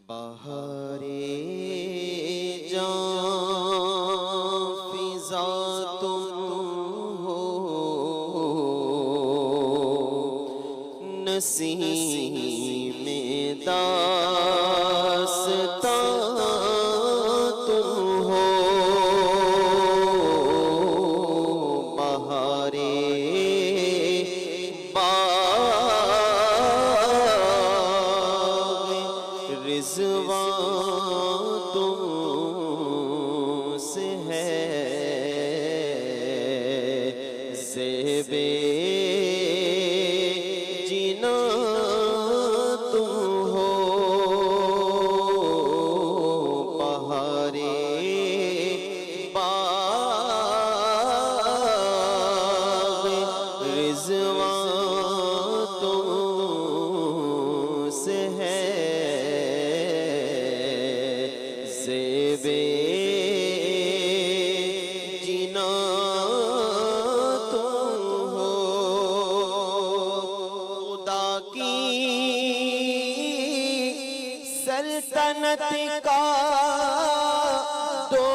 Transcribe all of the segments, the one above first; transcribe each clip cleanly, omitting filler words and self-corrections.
بہار جان فضا تم ہو، نسیم داستان تم ہو، بہار رضوان تم سے ہے، زیب جینا تم ہو، بہار باغ رضوان تم سے ہے، زیب جینا تم ہو، خدا کی سلطنت کا دو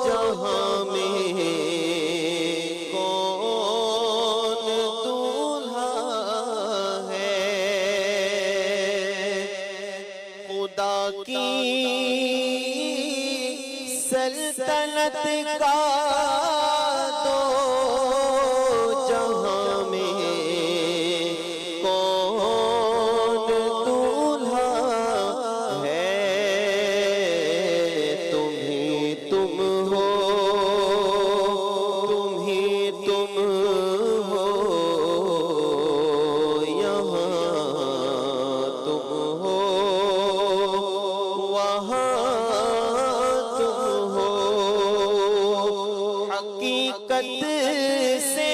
جہاں میں کون دولہا ہے، خدا کی سلطنت کا دو جہاں میں کون دولہا ہے، تم ہی تم ہو، تم ہی تم ہو، یہاں تم ہو، وہاں تم ہو، حقیقت سے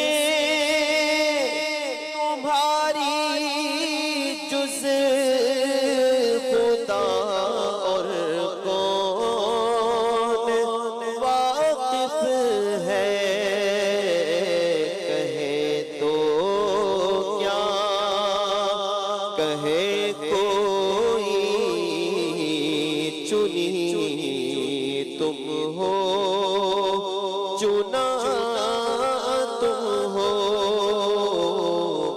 تمہاری جز خدا اور کون واقف ہے، کہے تو کیا کہے کوئی، چنی تم ہو، چنا تم ہو،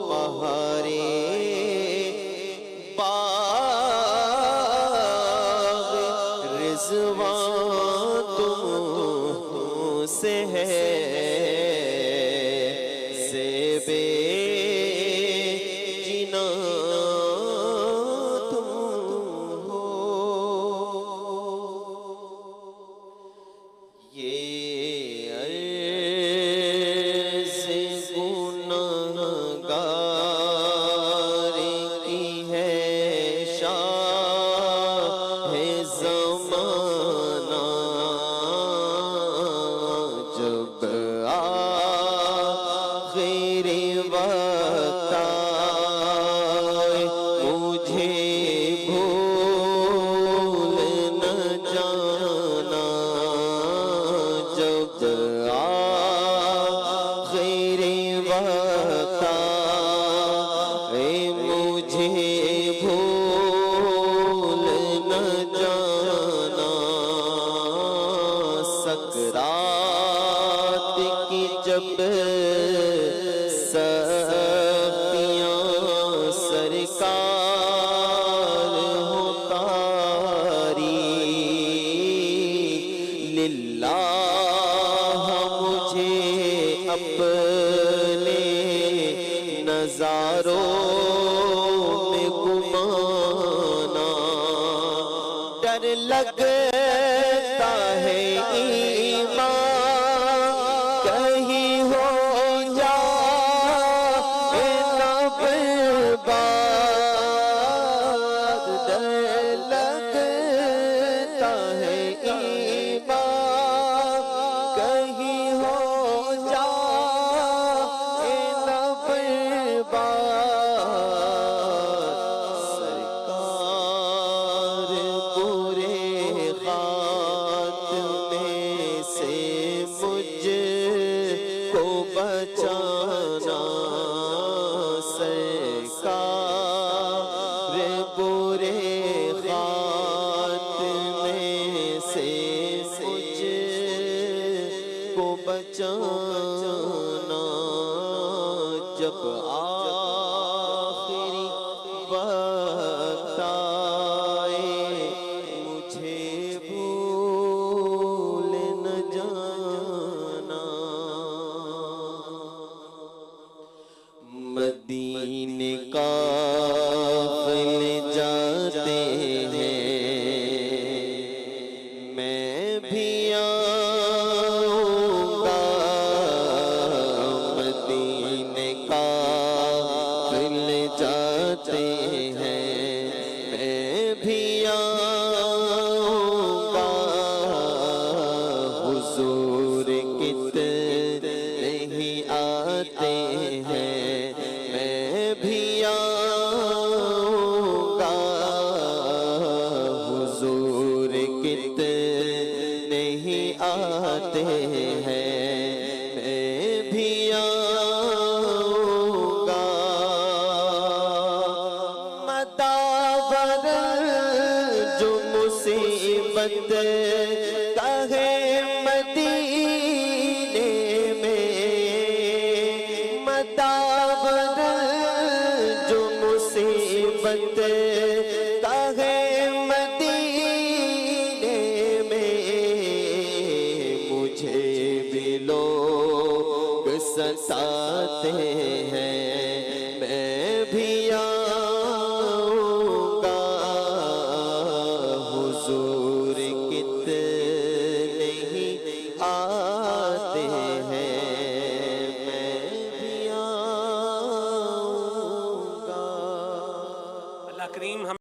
بہار باغ رضوان تم سے ہے، زیب جینا تم ہو، یہ عرض گناہگار کی ہے، شاہ زمانہ جب آخر وقت آئے، مجھے بھول نہ جانا، جب آخر وقت آئے، مجھے بھول نہ جانا، سکرات کی جب سختیاں سرکار ہو طاری، للہ مجھے اپنے نظاروں میں گمانا، ڈر لگتا ہے ایمان کہیں ہو جائے نہ برباد، ڈر لگتا ہے ایمان کہیں ہو جائے نہ برباد، سرکار پورے خاتمے کتنے ہی آتے ہیں میں بھی آؤں گا مداور جو مصیبت کا ہے مدینے میں مداور جو مصیبت کا ہے